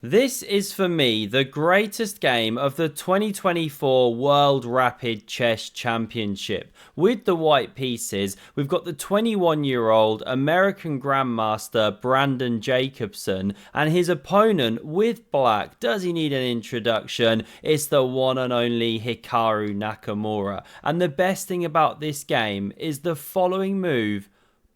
This is for me the greatest game of the 2024 World Rapid Chess Championship. With the white pieces, we've got the 21-year-old American Grandmaster Brandon Jacobson, and his opponent with black. Does he need an introduction? It's the one and only Hikaru Nakamura. And the best thing about this game is the following move: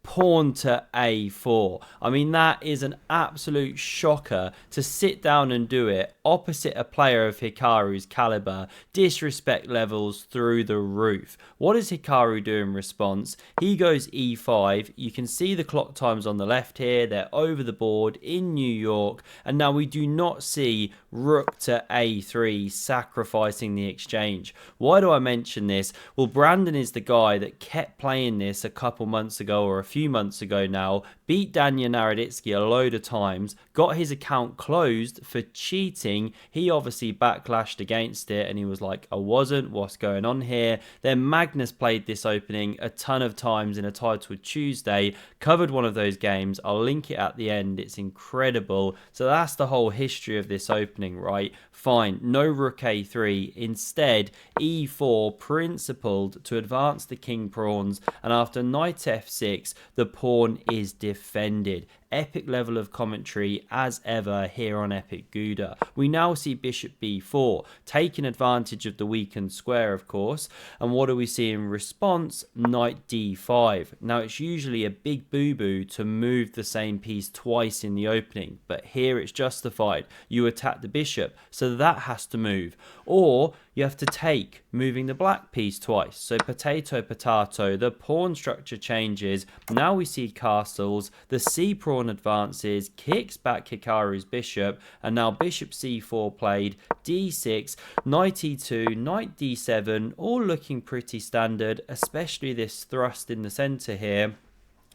pawn to a4. I mean, that is an absolute shocker to sit down and do it opposite a player of Hikaru's caliber. Disrespect levels through the roof. What does Hikaru do in response? He goes e5. You can see the clock times on the left here. They're over the board in New York. And now we do not see rook to a3 sacrificing the exchange. Why do I mention this? Well, Brandon is the guy that kept playing this a couple months ago, or a few months ago now, beat Daniel Naroditsky a load of times, got his account closed for cheating. He obviously backlashed against it and he was like, I wasn't, what's going on here? Then Magnus played this opening a ton of times in a titled Tuesday, covered one of those games. I'll link it at the end, it's incredible. So that's the whole history of this opening, right? Fine, no rook a3, instead e4 principled to advance the king pawns, and after knight f6 the pawn is defended. Epic level of commentary as ever here on Epic Gouda. We now see bishop b4, taking advantage of the weakened square, of course. And what do we see in response? Knight d5. Now, it's usually a big boo-boo to move the same piece twice in the opening, but here it's justified. You attack the bishop, so that has to move. Or you have to take, moving the black piece twice. So potato, potato, the pawn structure changes. Now we see castles, the c pawn advances, kicks back Hikaru's bishop, and now bishop c4 played, d6, knight e2, knight d7, all looking pretty standard, especially this thrust in the center here.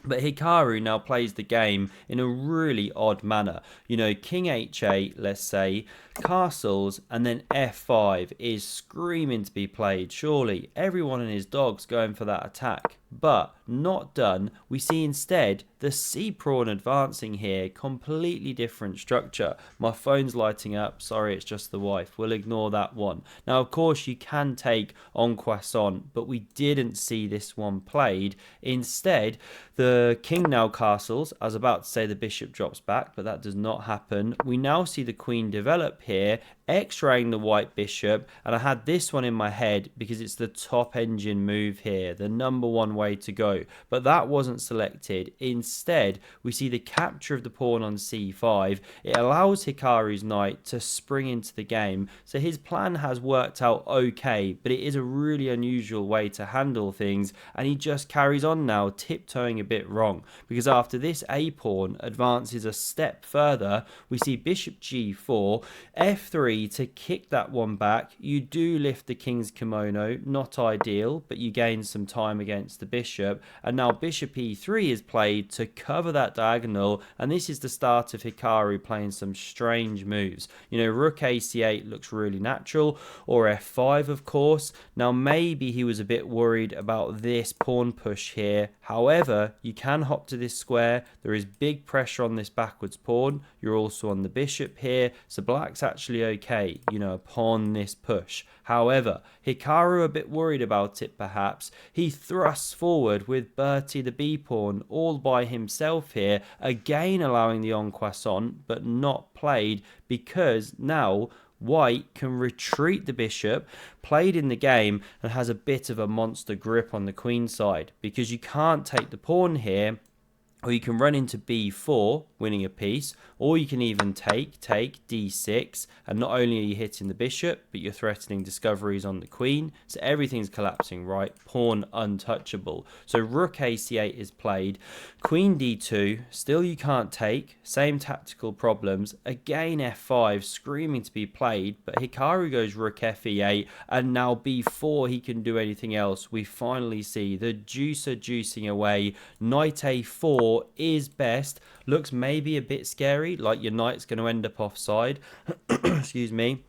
But Hikaru now plays the game in a really odd manner. You know, king h8, let's say, castles, and then f5 is screaming to be played. Surely everyone and his dog's going for that attack. But not done. We see instead the c pawn advancing here. Completely different structure. My phone's lighting up. Sorry, it's just the wife. We'll ignore that one. Now, of course, you can take unconventional, but we didn't see this one played. Instead, the king now castles. I was about to say the bishop drops back, but that does not happen. We now see the queen develop here, x-raying the white bishop, and I had this one in my head because it's the top engine move here, the number one way to go, but that wasn't selected. Instead, we see the capture of the pawn on c5. It allows Hikaru's knight to spring into the game, so his plan has worked out okay, but it is a really unusual way to handle things, and he just carries on now, tiptoeing a bit wrong, because after this a pawn advances a step further, we see bishop g4, f3 to kick that one back. You do lift the king's kimono, not ideal, but you gain some time against the bishop, and now bishop e3 is played to cover that diagonal, and this is the start of Hikaru playing some strange moves. You know, rook ac8 looks really natural, or f5 of course. Now maybe he was a bit worried about this pawn push here. However, you can hop to this square. There is big pressure on this backwards pawn. You're also on the bishop here, so black's actually okay, you know, upon this push. However, Hikaru a bit worried about it perhaps. He thrusts forward with Bertie the b pawn all by himself here, again allowing the en passant, but not played because now white can retreat the bishop, played in the game, and has a bit of a monster grip on the queen side because you can't take the pawn here, or you can run into b4, winning a piece, or you can even take d6, and not only are you hitting the bishop, but you're threatening discoveries on the queen, so everything's collapsing, right? Pawn untouchable. So rook ac8 is played, queen d2, still you can't take, same tactical problems, again f5 screaming to be played, but Hikaru goes rook fe8, and now b4 he can do anything else. We finally see the juicer juicing away, knight a4 is best, looks maybe a bit scary, like your knight's going to end up offside, excuse me.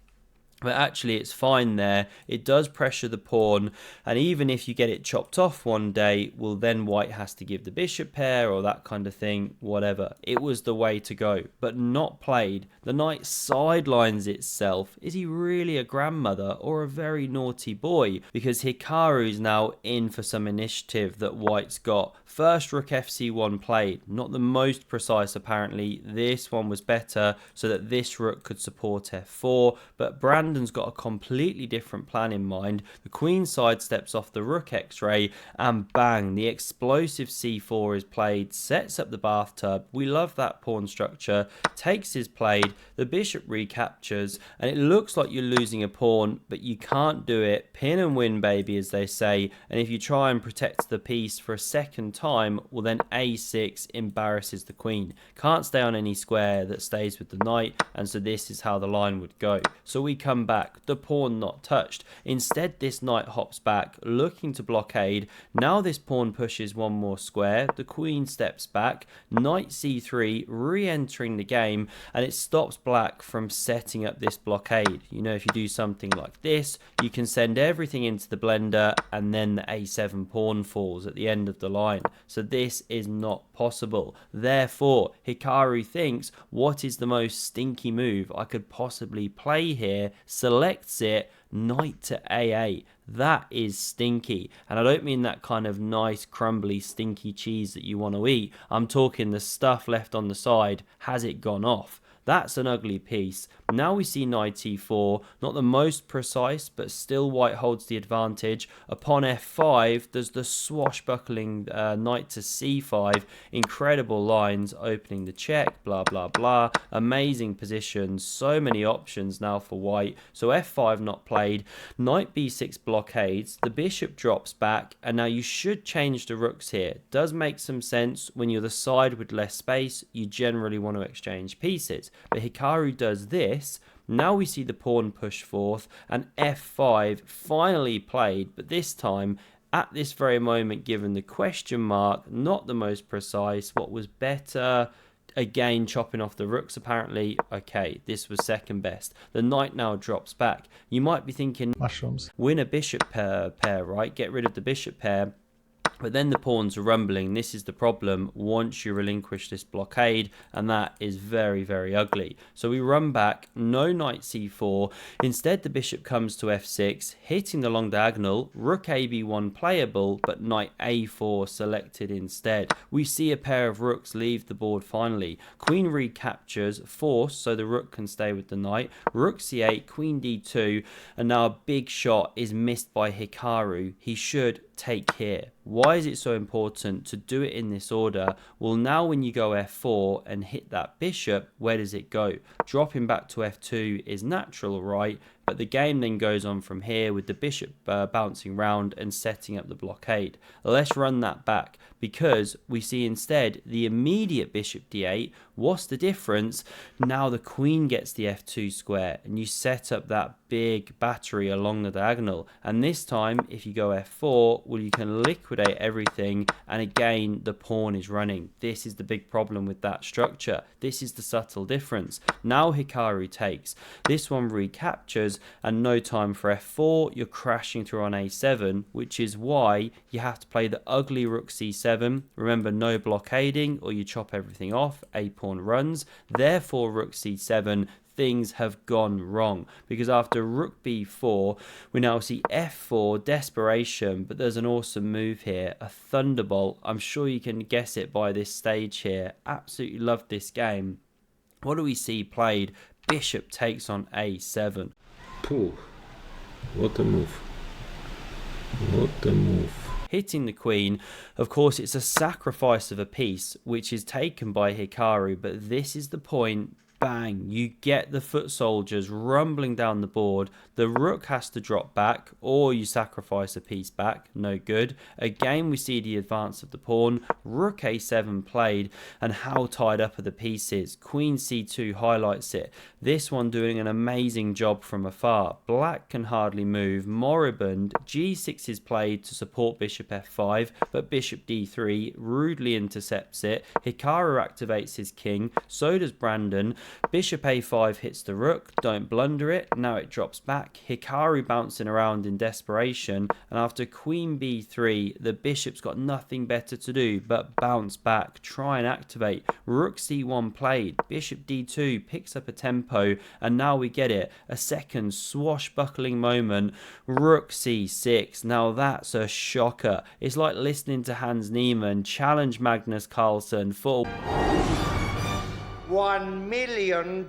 But actually it's fine there. It does pressure the pawn, and even if you get it chopped off one day, well, then white has to give the bishop pair or that kind of thing, whatever. It was the way to go, but not played. The knight sidelines itself. Is he really a grandmother or a very naughty boy? Because Hikaru's now in for some initiative that white's got. First rook fc1 played, not the most precise apparently. This one was better so that this rook could support f4, but Brandon's got a completely different plan in mind. The queen sidesteps off the rook x-ray, and bang, the explosive c4 is played, sets up the bathtub. We love that pawn structure. Takes is played, the bishop recaptures, and it looks like you're losing a pawn, but you can't do it. Pin and win, baby, as they say. And if you try and protect the piece for a second time, well, then a6 embarrasses the queen. Can't stay on any square that stays with the knight, and so this is how the line would go. So we come back, the pawn not touched. Instead, this knight hops back, looking to blockade. Now this pawn pushes one more square, the queen steps back, knight c3, re-entering the game, and it stops black from setting up this blockade. You know, if you do something like this, you can send everything into the blender, and then the a7 pawn falls at the end of the line. So this is not possible. Therefore, Hikaru thinks, what is the most stinky move I could possibly play here? Selects it, knight to a8. That is stinky, and I don't mean that kind of nice crumbly stinky cheese that you want to eat. I'm talking the stuff left on the side. Has it gone off? That's an ugly piece. Now we see knight e4, not the most precise, but still white holds the advantage. Upon f5, there's the swashbuckling knight to c5. Incredible lines, opening the check, blah, blah, blah. Amazing positions, so many options now for white. So f5 not played. Knight b6 blockades, the bishop drops back, and now you should change the rooks here. Does make some sense. When you're the side with less space, you generally want to exchange pieces. But Hikaru does this. Now we see the pawn push forth, and f5 finally played, but this time at this very moment, given the question mark, not the most precise. What was better? Again, chopping off the rooks apparently. Okay, this was second best. The knight now drops back. You might be thinking, mushrooms. Win a bishop pair, right? Get rid of the bishop pair. But then the pawns are rumbling. This is the problem once you relinquish this blockade, and that is very, very ugly. So we run back, no knight c4. Instead, the bishop comes to f6, hitting the long diagonal. Rook ab1 playable, but knight a4 selected instead. We see a pair of rooks leave the board finally. Queen recaptures, force, so the rook can stay with the knight. Rook c8, queen d2, and now a big shot is missed by Hikaru. He should take here. Why is it so important to do it in this order? Well, now when you go f4 and hit that bishop, where does it go? Dropping back to f2 is natural, right? But the game then goes on from here with the bishop bouncing round and setting up the blockade. Let's run that back, because we see instead the immediate bishop d8. What's the difference? Now the queen gets the f2 square, and you set up that big battery along the diagonal. And this time, if you go f4, well, you can liquidate everything, and again the pawn is running. This is the big problem with that structure. This is the subtle difference. Now Hikaru takes. This one recaptures, and no time for f4. You're crashing through on a7, which is why you have to play the ugly rook c7. Remember, no blockading or you chop everything off. A pawn runs. Therefore, rook c7. Things have gone wrong, because after rook b4 we now see f4, desperation. But there's an awesome move here, a thunderbolt. I'm sure you can guess it by this stage here. Absolutely love this game. What do we see played? Bishop takes on a7. Pooh, what a move. What a move. Hitting the queen. Of course, it's a sacrifice of a piece, which is taken by Hikaru, but this is the point. Bang, you get the foot soldiers rumbling down the board. The rook has to drop back, or you sacrifice a piece back. No good. Again, we see the advance of the pawn. Rook a7 played, and how tied up are the pieces. Queen c2 highlights it. This one doing an amazing job from afar. Black can hardly move. Moribund. g6 is played to support bishop f5, but bishop d3 rudely intercepts it. Hikaru activates his king. So does Brandon. Bishop a5 hits the rook, don't blunder it, now it drops back. Hikaru bouncing around in desperation, and after queen b3, the bishop's got nothing better to do but bounce back, try and activate. Rook c1 played, bishop d2 picks up a tempo, and now we get it, a second swashbuckling moment. Rook c6, now that's a shocker. It's like listening to Hans Niemann challenge Magnus Carlsen for $1 million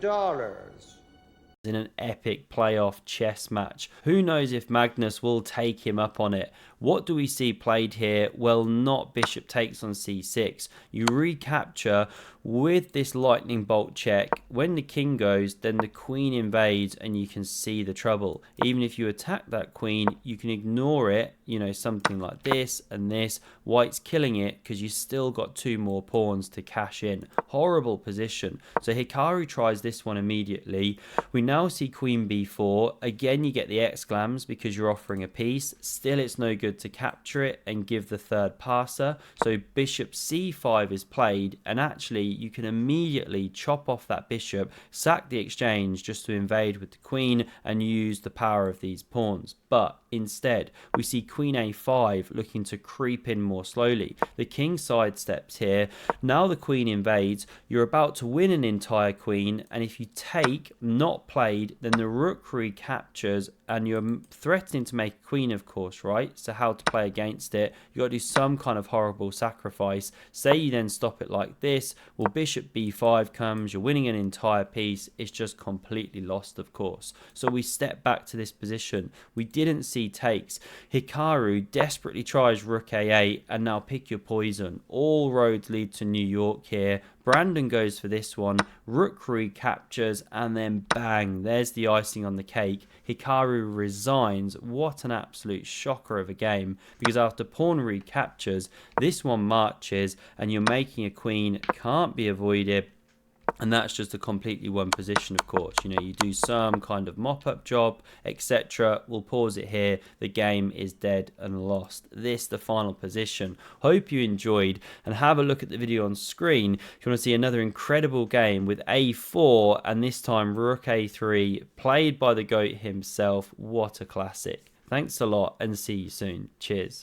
in an epic playoff chess match. Who knows if Magnus will take him up on it? What do we see played here? Well, not bishop takes on c6. You recapture with this lightning bolt check. When the king goes, then the queen invades and you can see the trouble. Even if you attack that queen, you can ignore it, you know, something like this and this. White's killing it because you still got 2 more pawns to cash in. Horrible position. So Hikaru tries this one immediately. We now see queen b4. Again, you get the exclams because you're offering a piece. Still, it's no good to capture it and give the third passer. So bishop c5 is played, and actually you can immediately chop off that bishop, sack the exchange just to invade with the queen and use the power of these pawns. But instead, we see queen a5 looking to creep in more slowly. The king sidesteps here. Now the queen invades. You're about to win an entire queen, and if you take, not played, then the rook recaptures, and you're threatening to make a queen, of course, right? So how to play against it? You got to do some kind of horrible sacrifice. Say you then stop it like this. Well, bishop b5 comes. You're winning an entire piece. It's just completely lost, of course. So we step back to this position. We didn't see takes. Hikaru desperately tries rook a8, and now pick your poison. All roads lead to New York here. Brandon goes for this one, rook recaptures, and then bang, there's the icing on the cake. Hikaru resigns. What an absolute shocker of a game, because after pawn recaptures, this one marches, and you're making a queen, can't be avoided. And that's just a completely won position, of course. You know, you do some kind of mop-up job, etc. We'll pause it here. The game is dead and lost. This, the final position. Hope you enjoyed, and have a look at the video on screen if you want to see another incredible game with a4, and this time rook a3, played by the GOAT himself. What a classic. Thanks a lot, and see you soon. Cheers.